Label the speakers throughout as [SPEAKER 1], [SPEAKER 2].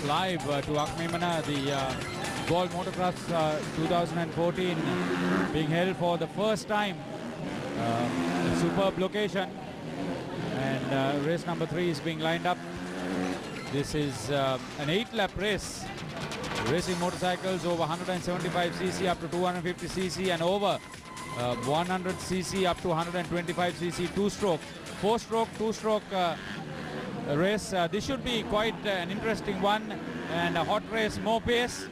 [SPEAKER 1] live to Akmemana, the World Motocross 2014 being held for the first time. A superb location, and race number 3 is being lined up. This is an 8-lap race. Racing motorcycles over 175cc up to 250cc and over 100cc up to 125cc, 2-stroke, 4-stroke, 2-stroke race. This should be quite an interesting one and a hot race, more pace.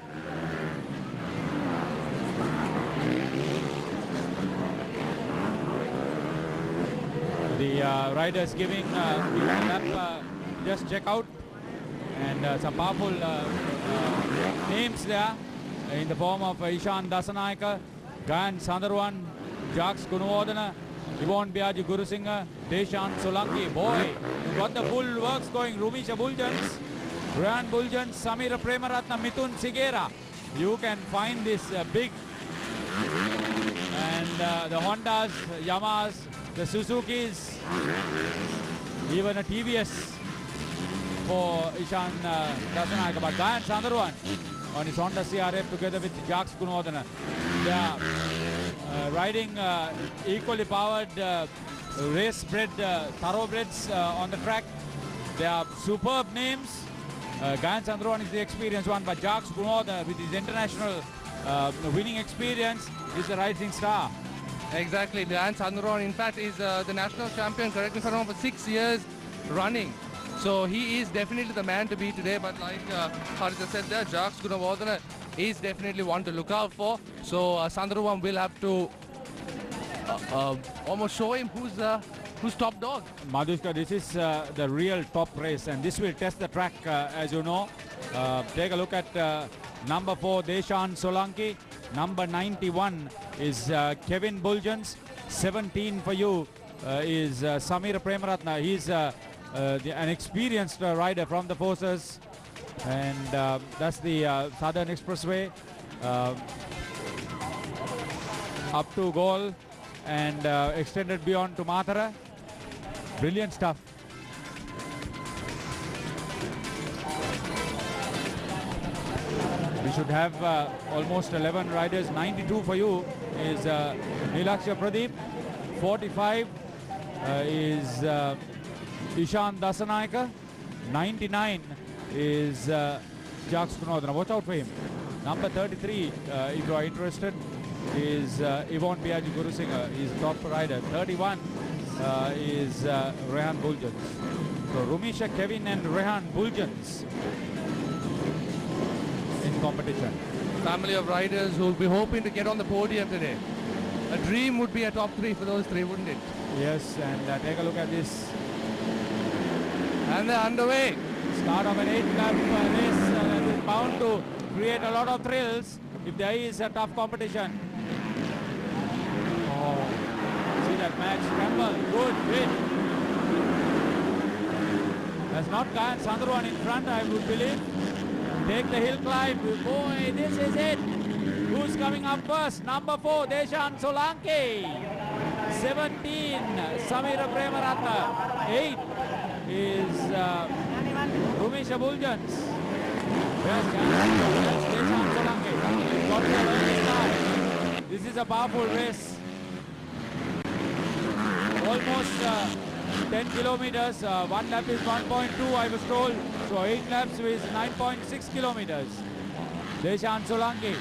[SPEAKER 1] The riders giving a lap, just check out, and some powerful names there in the form of Ishan Dasanayaka, Gayan Sandharwan, Jacques Gunawardena, Yvonne Biagi Gurusingha, Deshan Solanki. Boy, we've got the full works going. Rumisha Buljans, Rehan Buljans, Samira Premaratna, Mithun Sigera. You can find this big, and the Hondas, Yamahas, the Suzukis, even a TVS for Ishan Dasanayaka. But Gayan Sandharwan on his Honda CRF together with Jacques Gunawardena. They are riding equally powered race-bred thoroughbreds on the track. They are superb names. Gayan Sandharwan is the experienced one, but Jacques Gunawardena with his international winning experience is the rising star.
[SPEAKER 2] Exactly. Gayan Sandharwan, in fact, is the national champion, correct me if I'm wrong, for 6 years running. So he is definitely the man to beat today. But like Haritha said there, Jacques Gunawardena is definitely one to look out for. So Sandharwan will have to almost show him who's top dog.
[SPEAKER 1] Madhushka, this is the real top race, and this will test the track, as you know. Take a look at number 4, Deshan Solanki. Number 91 is Kevin Buljans. 17 for you is Samira Premaratna. He's an experienced rider from the forces, and that's the Southern Expressway up to Galle and extended beyond to Mathura. Brilliant stuff. We should have almost 11 riders. 92 for you is Nilaksha Pradeep. 45 is Ishan Dasanayaka. 99 is Jacques Gunawardena. Watch out for him. Number 33, if you are interested, is Yvonne Biagi Gurusingha. He's a top rider. 31 is Rehan Buljans. So Rumisha, Kevin and Rehan Buljans in competition.
[SPEAKER 2] Family of riders who will be hoping to get on the podium today. A dream would be a top 3 for those 3, wouldn't it?
[SPEAKER 1] Yes, and take a look at this.
[SPEAKER 2] And they're underway.
[SPEAKER 1] Start of an 8-lap race that is bound to create a lot of thrills if there is a tough competition. Oh, see that Max Campbell, good win. There's not Gayan Sandharwan in front, I would believe. Take the hill climb. Boy, this is it. Who's coming up first? Number 4, Deshan Solanki. 17, Samira Premaratna. 8 is Rumisha Buljans. Deshan Solanki. Got the early start. This is a powerful race. Almost 10 kilometers. One lap is 1.2, I was told. So 8 laps is 9.6 kilometers. Deshan Solanki.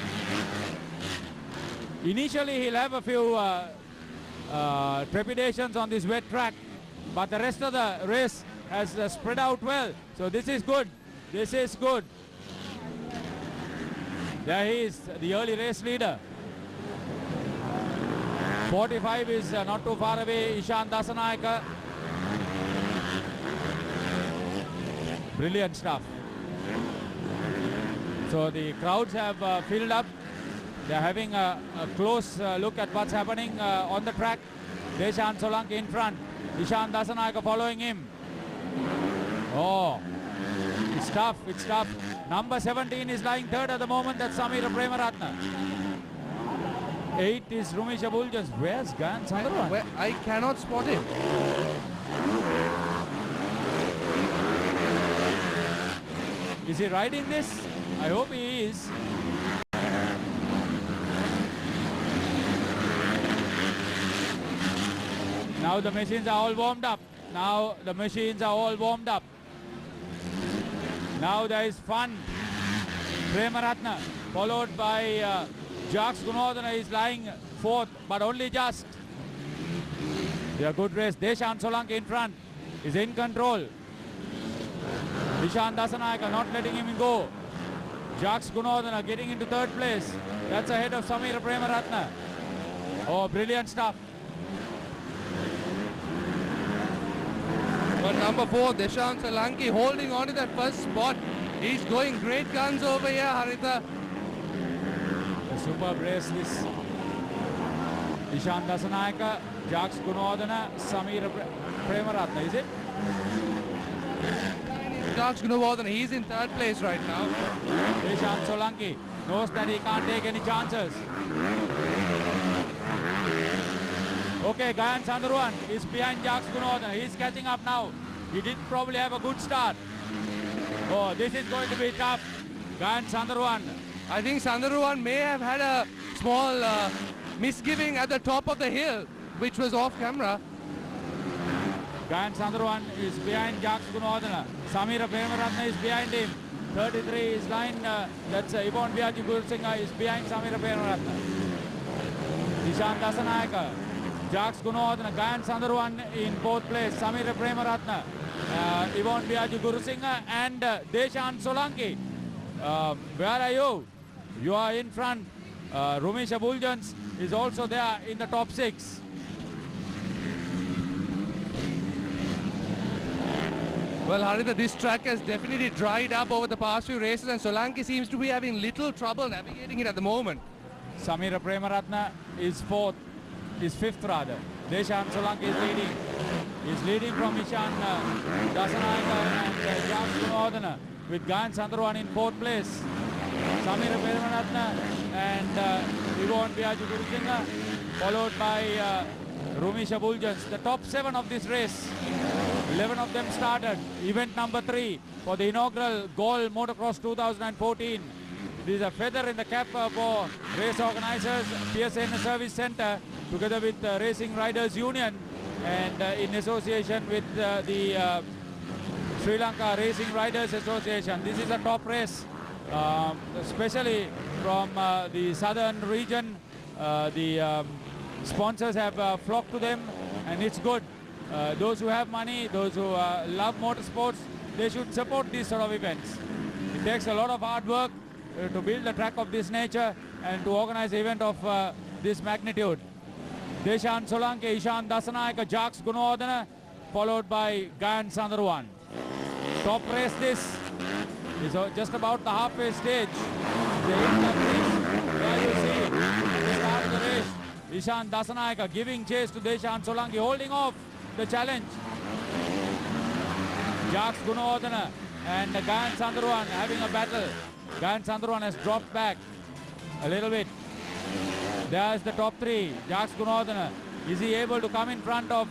[SPEAKER 1] Initially, he'll have a few trepidations on this wet track, but the rest of the race has spread out well. So this is good. This is good. There he is, the early race leader. 45 is not too far away, Ishan Dasanayaka. Brilliant stuff. So the crowds have filled up. They're having a close look at what's happening on the track. Deshan Solanki in front. Ishan Dasanayaka following him. Oh, it's tough, it's tough. Number 17 is lying third at the moment. That's Samira Premaratna. 8 is Rumisha Buljans. Where's Gayan Sandharwan?
[SPEAKER 2] I cannot spot him.
[SPEAKER 1] Is he riding this? I hope he is. Now the machines are all warmed up. Now the machines are all warmed up. Now there is fun. Premaratna followed by Jacques Gunodhana is lying fourth, but only just. A good race. Deshant Solanki in front is in control. Ishan Dasanayaka not letting him go. Jacques Gunodhana getting into third place. That's ahead of Samira Premaratna. Oh, brilliant stuff.
[SPEAKER 2] But number 4, Deshant Solanki holding on to that first spot. He's going great guns over here, Haritha.
[SPEAKER 1] A superb race this. Ishan Dasanayaka, Jacques Gunodhana, Samira Premaratna, is it?
[SPEAKER 2] Jacques Gunodhana, he's in third place right now.
[SPEAKER 1] Deshant Solanki knows that he can't take any chances. Okay, Gayan Sandurwan is behind Jacques Gunodhana. He's catching up now. He did probably have a good start. Oh, this is going to be tough. Gayan Sandurwan.
[SPEAKER 2] I think Sandurwan may have had a small misgiving at the top of the hill, which was off camera.
[SPEAKER 1] Gayan Sandurwan is behind Jacques Gunodhana. Samira Premaratna is behind him. 33 is line. That's Yvonne Biagi Gurusingha is behind Samira Premaratna. Ishan Dasanayaka, Jacques Gunodhana, Gayan Sandurwan in fourth place. Samira Premaratna, Yvonne Biagi Gurusingha and Deshant Solanki. Where are you? You are in front. Rumisha Buljans is also there in the top 6.
[SPEAKER 2] Well, Haritha, this track has definitely dried up over the past few races, and Solanki seems to be having little trouble navigating it at the moment.
[SPEAKER 1] Samira Premaratna is fifth rather. Deshant Solanki is leading. He's leading from Ishan Dasanayaka and Jacques Gunodhana with Gayan Sandurwan in fourth place. Samira Premaratna and Yvonne Biagi Gurusingha followed by Rumisha Buljans. The top 7 of this race. 11 of them started. Event number 3 for the inaugural Gaul Motocross 2014. This is a feather in the cap for race organizers, PSN Service Centre, together with Racing Riders Union and in association with the Sri Lanka Racing Riders Association. This is a top race, especially from the southern region. The sponsors have flocked to them, and it's good. Those who have money, those who love motorsports, they should support these sort of events. It takes a lot of hard work to build a track of this nature and to organize an event of this magnitude. Deshant Solanki, Ishan Dasanayaka, Jacques Gunodhana, followed by Gayan Sandurwan. Top race this is just about the halfway stage. The end of this, there you see the start of the race. Ishan Dasanayaka giving chase to Deshant Solanki, holding off the challenge. Jacques Gunodhana and Gayan Sandurwan having a battle. Gayan Sandurwan has dropped back a little bit. There's the top 3. Jacques Gunodhana. Is he able to come in front of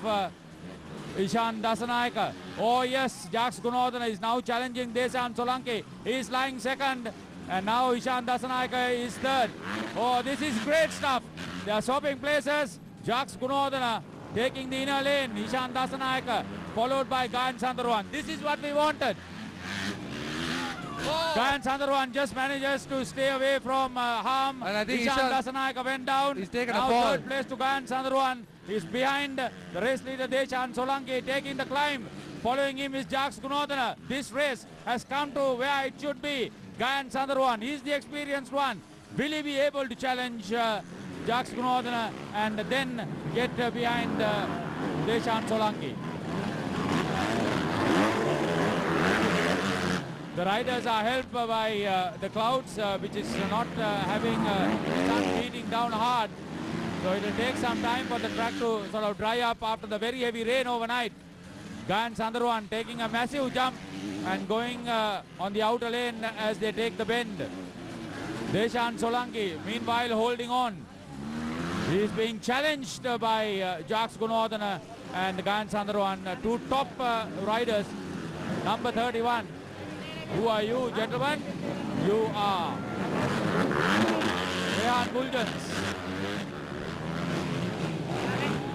[SPEAKER 1] Ishan Dasanayaka? Oh yes, Jacques Gunodhana is now challenging Deshant Solanki. He is lying second. And now Ishan Dasanayaka is third. Oh, this is great stuff. They are swapping places. Jacques Gunodhana taking the inner lane. Ishan Dasanayaka followed by Gayan Sandurwan. This is what we wanted.
[SPEAKER 2] Oh.
[SPEAKER 1] Gayan Sandurwan just manages to stay away from harm.
[SPEAKER 2] And I think
[SPEAKER 1] Ishan Dasanayaka went down.
[SPEAKER 2] He's taken
[SPEAKER 1] now
[SPEAKER 2] a fall.
[SPEAKER 1] Third place to Gayan Sandurwan. He's behind the race leader Deshant Solanki taking the climb. Following him is Jacques Gunodhana. This race has come to where it should be. Gayan Sandurwan, he's the experienced one. Will he be able to challenge Jacques Gunodhana and then get behind Deshant Solanki? The riders are helped by the clouds, which is not having sun beating down hard. So it will take some time for the track to sort of dry up after the very heavy rain overnight. Gayan Sandurwan taking a massive jump and going on the outer lane as they take the bend. Deshant Solanki, meanwhile, holding on. He is being challenged by Jacques Gunodhana and Gayan Sandurwan, two top riders. Number 31, Who are you, gentlemen? You are Rehan Guljans.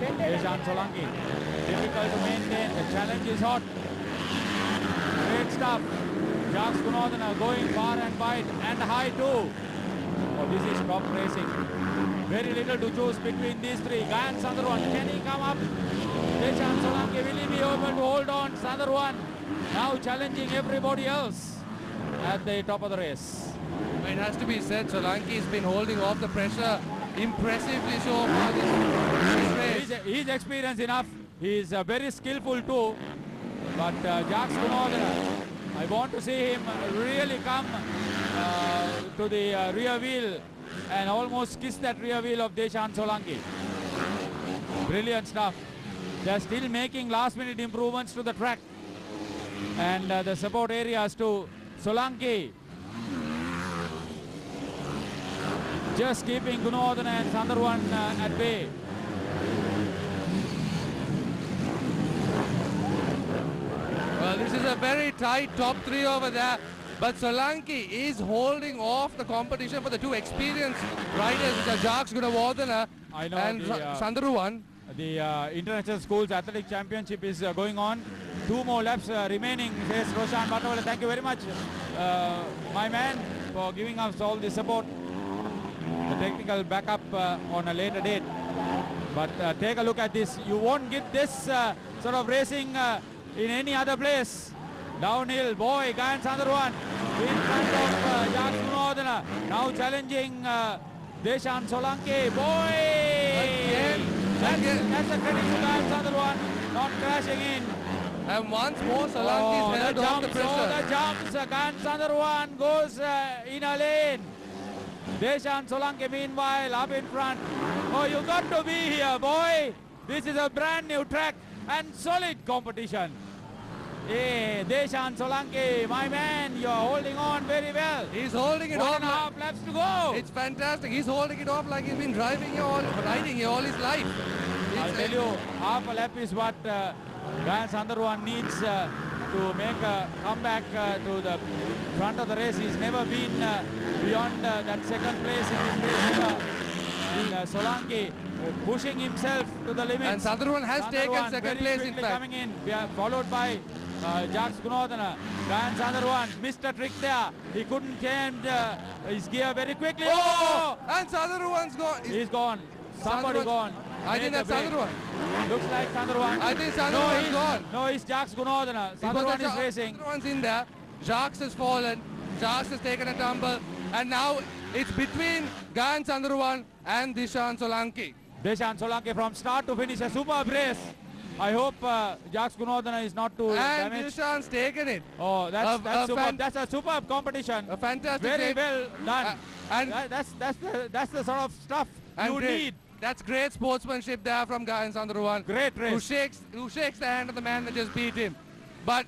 [SPEAKER 1] Deshan Solanki. Difficult to maintain. The challenge is hot. Great stuff. Jacques Gunawardena going far and wide and high too. Oh, this is top racing. Very little to choose between these three. Gayan Sandharwan, can he come up? Deshan Solanki, will he be able to hold on? Sandharwan now challenging everybody else at the top of the race.
[SPEAKER 2] It has to be said, Solanki has been holding off the pressure impressively so far this race.
[SPEAKER 1] He's experienced enough. He's very skillful too. But Jacques Gunawardena, I want to see him really come to the rear wheel and almost kiss that rear wheel of Deshan Solanki. Brilliant stuff. They're still making last-minute improvements to the track and the support areas to Solanki. Just keeping Gunawardena and Sandharwan at bay.
[SPEAKER 2] Well, this is a very tight top three over there. But Solanki is holding off the competition for the two experienced riders, which are Jacques Gunawardena and Sandharwan.
[SPEAKER 1] The International Schools Athletic Championship is going on. 2 more laps remaining, says Roshan Bhattawala. Thank you very much, my man, for giving us all the support. The technical backup on a later date. But take a look at this. You won't get this sort of racing in any other place. Downhill, boy, Gayan Sandharwan in front of Jacques Gunawardena. Now challenging Deshan Solanki. Boy! That's a credit to Gayan Sandharwan, not crashing in.
[SPEAKER 2] And once more, Solanki is held off the pressure.
[SPEAKER 1] The jumps, Gayan Sandharwan goes in a lane. Deshan Solanki meanwhile up in front. Oh, you got to be here, boy. This is a brand new track and solid competition. Hey, Deshan Solanki, my man, you're holding on very well.
[SPEAKER 2] He's holding it off.
[SPEAKER 1] 1.5 laps to go.
[SPEAKER 2] It's fantastic. He's holding it off like he's been riding here all his life.
[SPEAKER 1] I'll tell you, half a lap is what Gayan Sandharwan needs to make a comeback to the front of the race. He's never been beyond that second place in this race. Solanki pushing himself to the limits.
[SPEAKER 2] And Sandharwan has taken second place in fact.
[SPEAKER 1] Coming in, followed by Jacques Gunawardena. Gayan Sandharwan missed a trick there. He couldn't change his gear very quickly.
[SPEAKER 2] Oh! And Sandharwan's gone.
[SPEAKER 1] He's gone. Somebody gone.
[SPEAKER 2] I think that's Sandharwan.
[SPEAKER 1] Looks like Sandharwan.
[SPEAKER 2] I think Sandharwan's gone.
[SPEAKER 1] No, it's Jacques Gunawardena. Sandharwan is racing.
[SPEAKER 2] Sandharwan's in there. Jacques has fallen. Jacques has taken a tumble. And now it's between Gayan Sandharwan and Deshan Solanki.
[SPEAKER 1] Deshan Solanki from start to finish, a superb race. I hope Jacques Gunawardena is not too
[SPEAKER 2] and
[SPEAKER 1] damaged.
[SPEAKER 2] Deshan's taken it.
[SPEAKER 1] Oh, that's superb. That's a superb competition.
[SPEAKER 2] A fantastic
[SPEAKER 1] Very well done.
[SPEAKER 2] And
[SPEAKER 1] that's the sort of stuff you need.
[SPEAKER 2] That's great sportsmanship there from Gayan Sandharwan.
[SPEAKER 1] Great race.
[SPEAKER 2] Who shakes the hand of the man that just beat him. But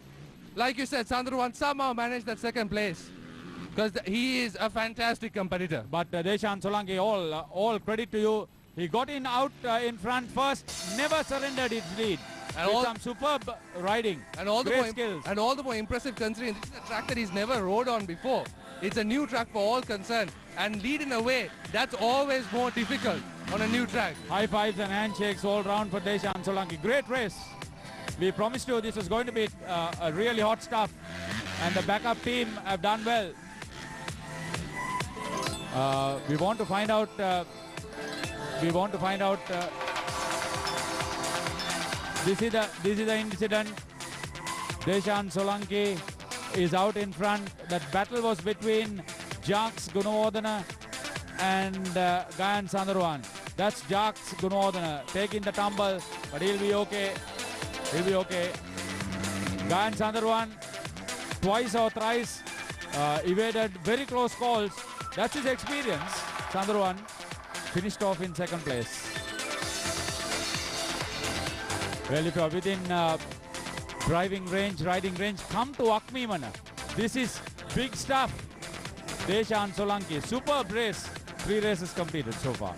[SPEAKER 2] like you said, Sandharwan somehow managed that second place because he is a fantastic competitor.
[SPEAKER 1] But Deshan Solanki, all credit to you. He got out in front first, never surrendered his lead. And with some superb riding,
[SPEAKER 2] and all
[SPEAKER 1] great skills.
[SPEAKER 2] And all the more impressive considering this is a track that he's never rode on before. It's a new track for all concerned. And lead in a way, that's always more difficult on a new track.
[SPEAKER 1] High fives and handshakes all round for Deshan Solanki. Great race. We promised you this was going to be a really hot stuff. And the backup team have done well. We want to find out this is the incident. Deshan Solanki is out in front. That battle was between Jacques Gunawardena and Gayan Sandharwan. That's Jacques Gunawardena taking the tumble, but he'll be okay. He'll be okay. Gayan Sandharwan twice or thrice evaded very close calls. That's his experience. Sandharwan finished off in second place. Well, if you're within driving range, riding range, come to Akmi Mana. This is big stuff. Deshan Solanki, superb race. 3 races completed so far.